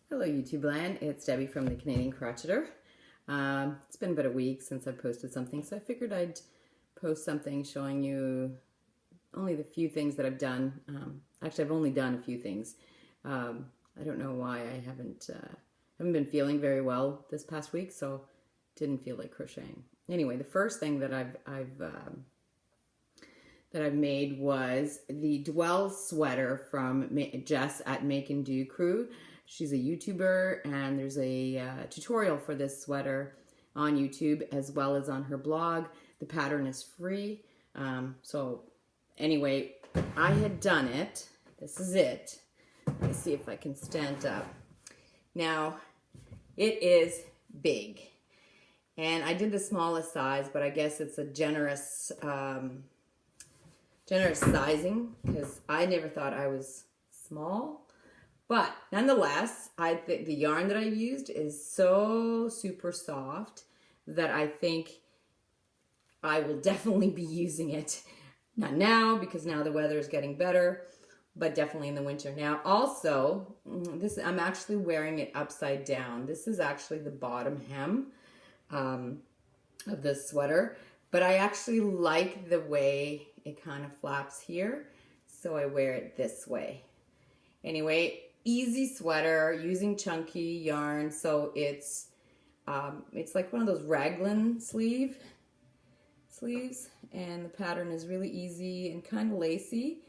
Hello YouTube land, it's Debbie from the Canadian Crocheter. It's been about a week since I posted something, so I figured I'd post something showing you only the few things that I've done. Actually, I've only done a few things. I don't know why I haven't been feeling very well this past week, so didn't feel like crocheting. Anyway, the first thing that I've made was the Dwell sweater from Jess at Make and Do Crew. She's a YouTuber, and there's a tutorial for this sweater on YouTube as well as on her blog. The pattern is free. So anyway, I had done it. This is it. Let me see if I can stand up. Now, it is big. And I did the smallest size, but I guess it's a generous sizing because I never thought I was small. But nonetheless, I think the yarn that I used is so super soft that I think I will definitely be using it. Not now, because now the weather is getting better, but definitely in the winter. Now also, I'm actually wearing it upside down. This is actually the bottom hem of this sweater, but I actually like the way it kind of flaps here, so I wear it this way. Anyway, easy sweater using chunky yarn, so it's like one of those raglan sleeves, and the pattern is really easy and kind of lacy.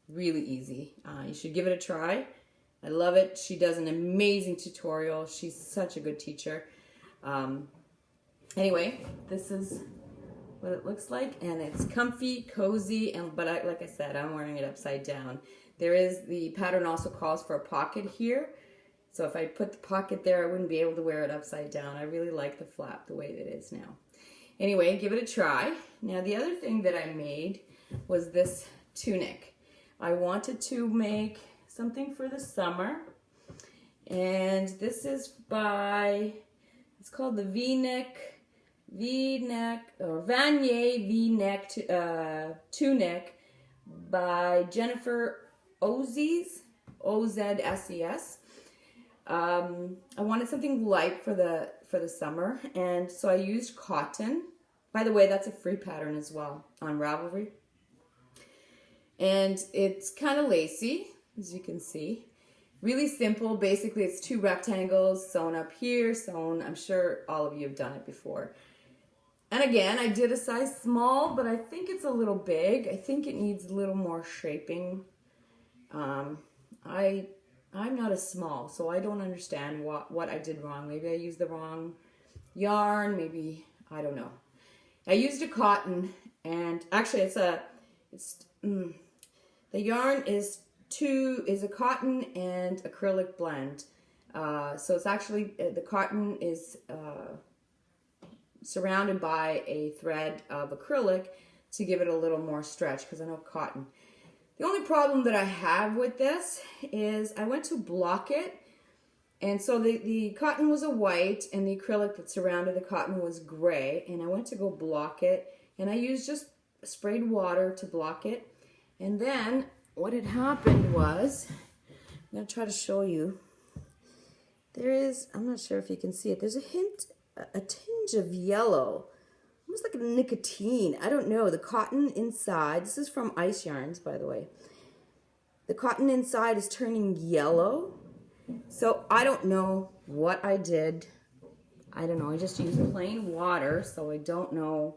Really easy. You should give it a try. I love it. She does an amazing tutorial. She's such a good teacher. Anyway, this is what it looks like, and it's comfy, cozy, but like I said, I'm wearing it upside down. The pattern also calls for a pocket here, so if I put the pocket there, I wouldn't be able to wear it upside down. I really like the flap the way that it is now. Anyway, give it a try. Now, the other thing that I made was this tunic. I wanted to make something for the summer, and this is it's called the Vanier V-neck tunic by Jennifer Ozses, O-Z-S-E-S. I wanted something light for the summer, and so I used cotton. By the way, that's a free pattern as well on Ravelry. And it's kind of lacy, as you can see. Really simple. Basically, it's two rectangles sewn up here, I'm sure all of you have done it before. And again, I did a size small, but I think it's a little big. I think it needs a little more shaping. I'm not a small, so I don't understand what I did wrong. Maybe I used the wrong yarn, maybe, I don't know. I used a cotton, and actually the yarn is a cotton and acrylic blend. So it's actually, the cotton is surrounded by a thread of acrylic to give it a little more stretch, because I know cotton. The only problem that I have with this is I went to block it, and so the cotton was a white and the acrylic that surrounded the cotton was gray, and I went to go block it, and I used just sprayed water to block it. And then what had happened was, I'm going to try to show you, I'm not sure if you can see it, there's a tinge of yellow, almost like a nicotine. I don't know. The cotton inside, this is from Ice Yarns, by the way. The cotton inside is turning yellow. So I don't know what I did. I don't know. I just used plain water, so I don't know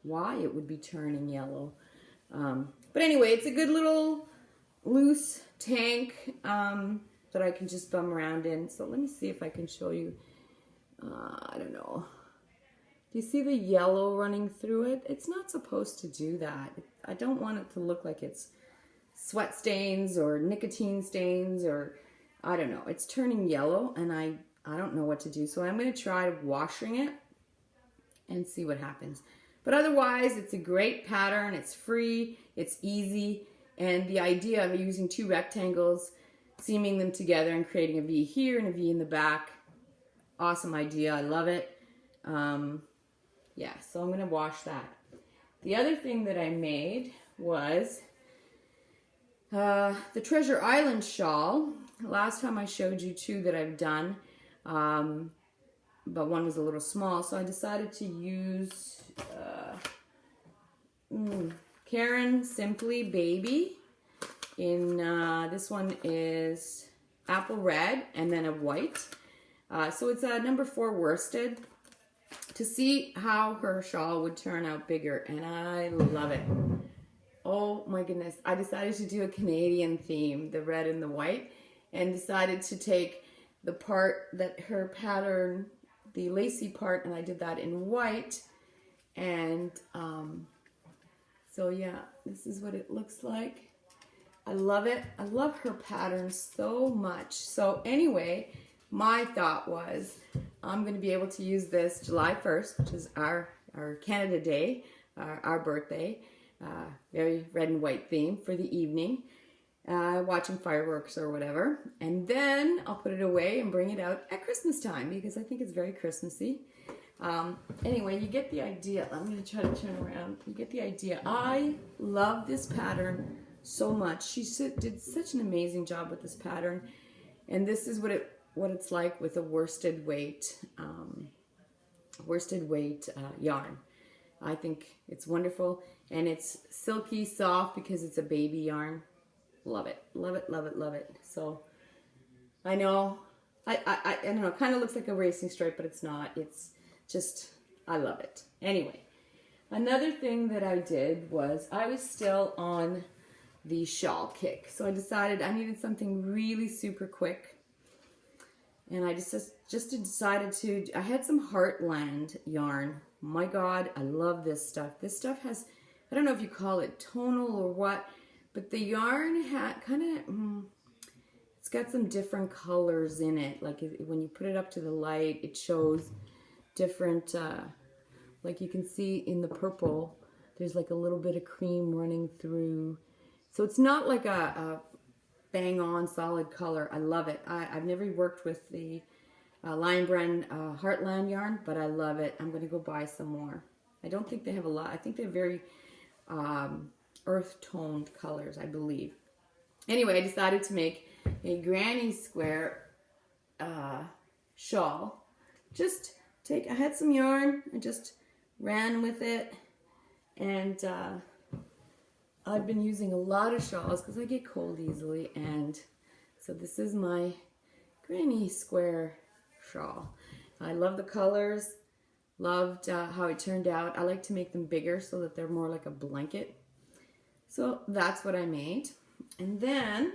why it would be turning yellow. But anyway, it's a good little loose tank that I can just bum around in. So let me see if I can show you. I don't know. Do you see the yellow running through it? It's not supposed to do that. I don't want it to look like it's sweat stains or nicotine stains, or I don't know. It's turning yellow, and I don't know what to do. So I'm going to try washing it and see what happens. But otherwise, it's a great pattern. It's free. It's easy. And the idea of using two rectangles, seaming them together and creating a V here and a V in the back. Awesome idea. I love it. Yeah, so I'm going to wash that. The other thing that I made was the Treasure Island shawl last time I showed you two that I've done, but one was a little small, so I decided to use Karen Simply Baby. In this one is apple red and then a white. So it's a number 4 worsted, to see how her shawl would turn out bigger, and I love it. Oh my goodness, I decided to do a Canadian theme, the red and the white, and decided to take the part that her pattern, the lacy part, and I did that in white. And so yeah, this is what it looks like. I love it. I love her pattern so much. So anyway, my thought was I'm going to be able to use this July 1st, which is our Canada Day, our birthday, very red and white theme for the evening, watching fireworks or whatever. And then I'll put it away and bring it out at Christmas time because I think it's very Christmassy. Anyway, you get the idea. I'm going to try to turn around. You get the idea. I love this pattern so much. She did such an amazing job with this pattern, and this is what it's like with a worsted weight yarn. I think it's wonderful, and it's silky soft because it's a baby yarn. Love it, love it, love it, love it. So I know I don't know, it kind of looks like a racing stripe, but it's not. It's just, I love it. Anyway, another thing that I did was I was still on the shawl kick. So I decided I needed something really super quick. And I just decided to, I had some Heartland yarn. My God, I love this stuff. This stuff has, I don't know if you call it tonal or what, but the yarn had kind of, it's got some different colors in it. Like when you put it up to the light, it shows different, like you can see in the purple, there's like a little bit of cream running through. So it's not like a bang on solid color. I love it. I've never worked with the Lion Brand Heartland yarn, but I love it. I'm going to go buy some more. I don't think they have a lot. I think they're very earth toned colors, I believe. Anyway, I decided to make a granny square shawl. I had some yarn, I just ran with it, and I've been using a lot of shawls because I get cold easily, and so this is my granny square shawl. I love the colors, loved how it turned out. I like to make them bigger so that they're more like a blanket. So that's what I made. And then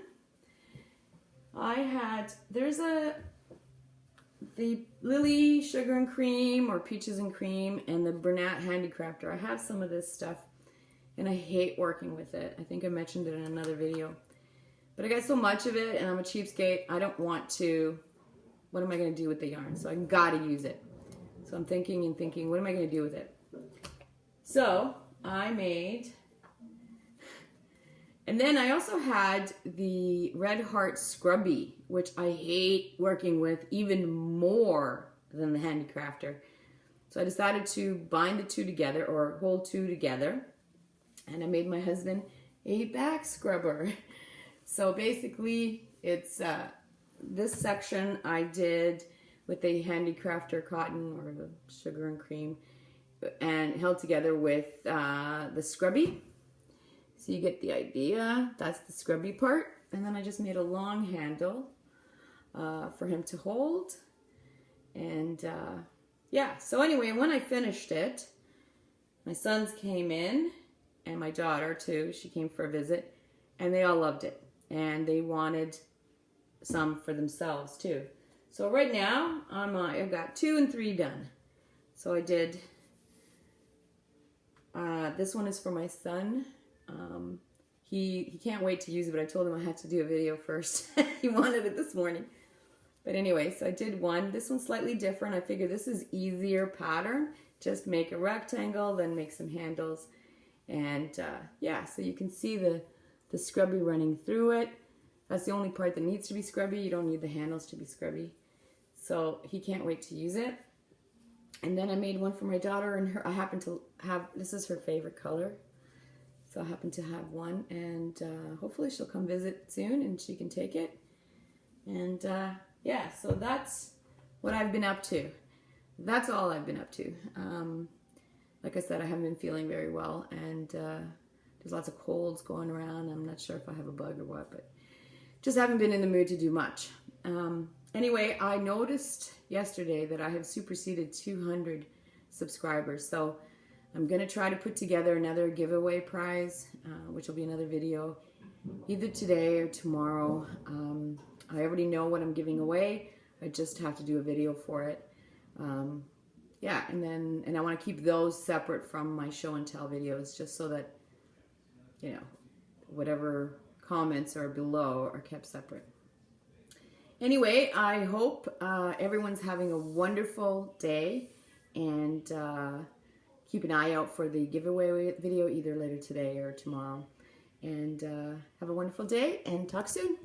there's the Lily Sugar and Cream or Peaches and Cream and the Bernat Handicrafter. I have some of this stuff, and I hate working with it. I think I mentioned it in another video. But I got so much of it, and I'm a cheapskate. I don't want to, what am I going to do with the yarn? So I got to use it. So I'm thinking, what am I going to do with it? So I made, and then I also had the Red Heart Scrubby, which I hate working with even more than the Handicrafter. So I decided to bind the two together, or hold two together. And I made my husband a back scrubber. So basically, it's this section I did with the Handicrafter cotton or the Sugar and Cream, and held together with the scrubby. So you get the idea. That's the scrubby part. And then I just made a long handle for him to hold. And yeah, so anyway, when I finished it, my sons came in, and my daughter too. She came for a visit, and they all loved it, and they wanted some for themselves too. So right now I've got 2 and 3 done. So I did this one is for my son. He can't wait to use it, but I told him I had to do a video first. He wanted it this morning. But anyway, so I did one. This one's slightly different. I figured this is easier pattern. Just make a rectangle, then make some handles. And yeah, so you can see the scrubby running through it. That's the only part that needs to be scrubby. You don't need the handles to be scrubby. So he can't wait to use it. And then I made one for my daughter, and I happen to have, this is her favorite color. So I happen to have one, and hopefully she'll come visit soon and she can take it. And yeah, so that's what I've been up to. That's all I've been up to. Like I said, I haven't been feeling very well, and there's lots of colds going around. I'm not sure if I have a bug or what, but just haven't been in the mood to do much. Anyway, I noticed yesterday that I have superseded 200 subscribers, so I'm going to try to put together another giveaway prize, which will be another video either today or tomorrow. I already know what I'm giving away. I just have to do a video for it. Yeah, and I want to keep those separate from my show and tell videos, just so that, you know, whatever comments are below are kept separate. Anyway, I hope everyone's having a wonderful day, and keep an eye out for the giveaway video either later today or tomorrow. And have a wonderful day, and talk soon.